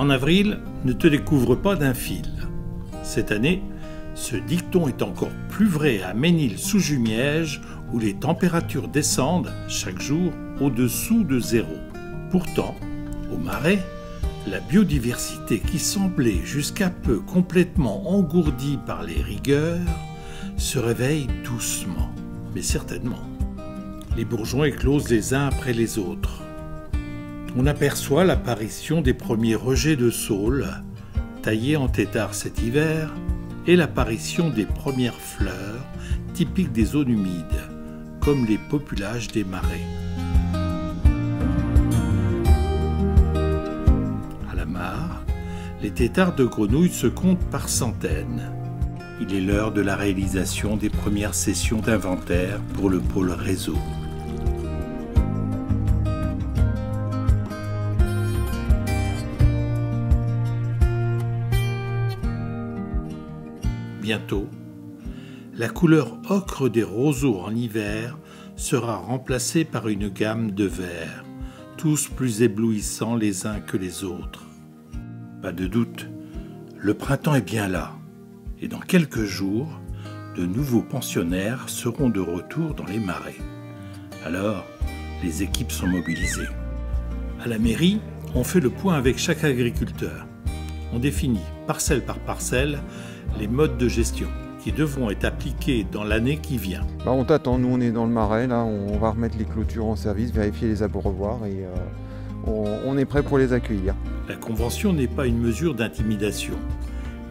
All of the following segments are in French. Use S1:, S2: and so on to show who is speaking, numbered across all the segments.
S1: en avril ne te découvre pas d'un fil. Cette année, ce dicton est encore plus vrai à Ménil-sous-Jumièges où les températures descendent chaque jour au-dessous de zéro. Pourtant, au Marais, la biodiversité qui semblait jusqu'à peu complètement engourdie par les rigueurs se réveille doucement, mais certainement. Les bourgeons éclosent les uns après les autres. On aperçoit l'apparition des premiers rejets de saules, taillés en tétard cet hiver, et l'apparition des premières fleurs, typiques des zones humides, comme les populages des marais. À la mare, les têtards de grenouilles se comptent par centaines. Il est l'heure de la réalisation des premières sessions d'inventaire pour le pôle réseau. Bientôt, la couleur ocre des roseaux en hiver sera remplacée par une gamme de verts, tous plus éblouissants les uns que les autres. Pas de doute, le printemps est bien là, et dans quelques jours, de nouveaux pensionnaires seront de retour dans les marais. Alors, les équipes sont mobilisées. À la mairie, on fait le point avec chaque agriculteur. On définit, parcelle par parcelle, les modes de gestion qui devront être appliqués dans l'année qui vient.
S2: Là, on t'attend, nous on est dans le marais, là on va remettre les clôtures en service, vérifier les abreuvoirs et on est prêt pour les accueillir.
S1: La convention n'est pas une mesure d'intimidation,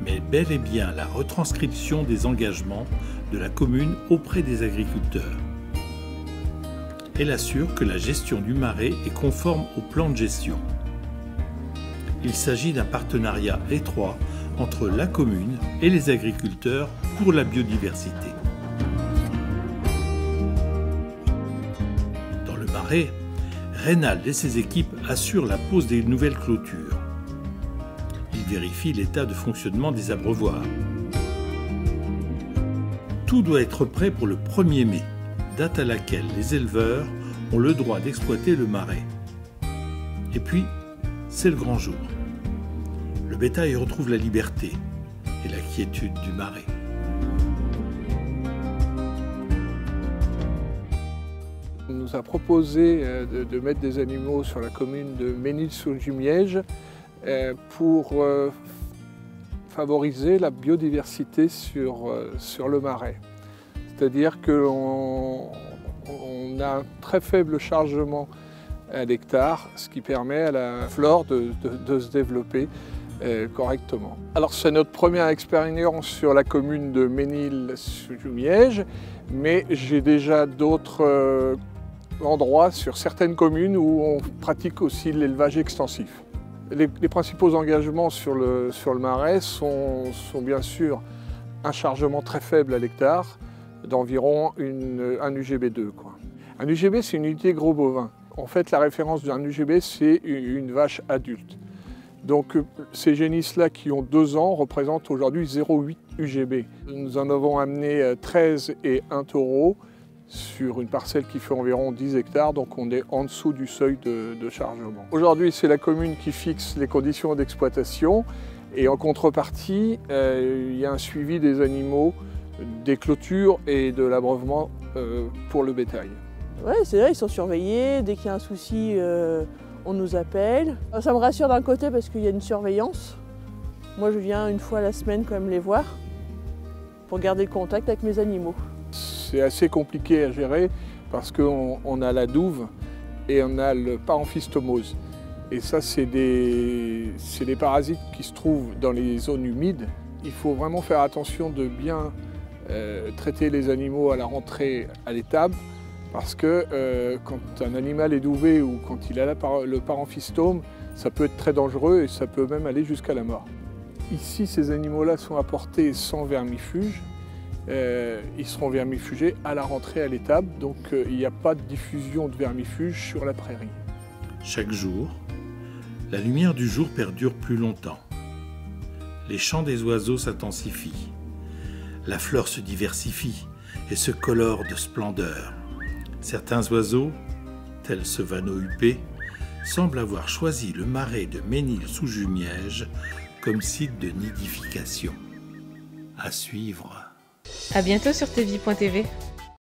S1: mais bel et bien la retranscription des engagements de la commune auprès des agriculteurs. Elle assure que la gestion du marais est conforme au plan de gestion. Il s'agit d'un partenariat étroit entre la commune et les agriculteurs pour la biodiversité. Dans le Marais, Reynald et ses équipes assurent la pose des nouvelles clôtures. Ils vérifient l'état de fonctionnement des abreuvoirs. Tout doit être prêt pour le 1er mai, date à laquelle les éleveurs ont le droit d'exploiter le marais. Et puis, c'est le grand jour. Le bétail retrouve la liberté et la quiétude du marais.
S3: On nous a proposé de mettre des animaux sur la commune de Ménil-sous-Jumièges pour favoriser la biodiversité sur le marais. C'est-à-dire qu'on a un très faible chargement à l'hectare, ce qui permet à la flore de se développer correctement. Alors c'est notre première expérience sur la commune de Ménil-sous-Jumièges, mais j'ai déjà d'autres endroits sur certaines communes où on pratique aussi l'élevage extensif. Les principaux engagements sur le marais sont bien sûr un chargement très faible à l'hectare, d'environ un UGB2. Un UGB, c'est une unité gros bovin. En fait, la référence d'un UGB, c'est une vache adulte. Donc ces génisses-là qui ont 2 ans représentent aujourd'hui 0,8 UGB. Nous en avons amené 13 et 1 taureau sur une parcelle qui fait environ 10 hectares, donc on est en dessous du seuil de chargement. Aujourd'hui, c'est la commune qui fixe les conditions d'exploitation et en contrepartie, il y a un suivi des animaux, des clôtures et de l'abreuvement pour le bétail.
S4: Oui, c'est vrai, ils sont surveillés. Dès qu'il y a un souci, on nous appelle. Ça me rassure d'un côté parce qu'il y a une surveillance. Moi, je viens une fois la semaine quand même les voir pour garder le contact avec mes animaux.
S3: C'est assez compliqué à gérer parce qu'on a la douve et on a le parenchystomosis. Et ça, c'est des parasites qui se trouvent dans les zones humides. Il faut vraiment faire attention de bien traiter les animaux à la rentrée à l'étable. Parce que quand un animal est douvé ou quand il a le parenphystome, ça peut être très dangereux et ça peut même aller jusqu'à la mort. Ici, ces animaux-là sont apportés sans vermifuge. Ils seront vermifugés à la rentrée à l'étable, donc il n'y a pas de diffusion de vermifuge sur la prairie.
S1: Chaque jour, la lumière du jour perdure plus longtemps. Les chants des oiseaux s'intensifient. La flore se diversifie et se colore de splendeur. Certains oiseaux, tels ce vanneau huppé, semble avoir choisi le marais de Ménil-sous-Jumièges comme site de nidification. À suivre.
S5: À bientôt sur tvie.tv.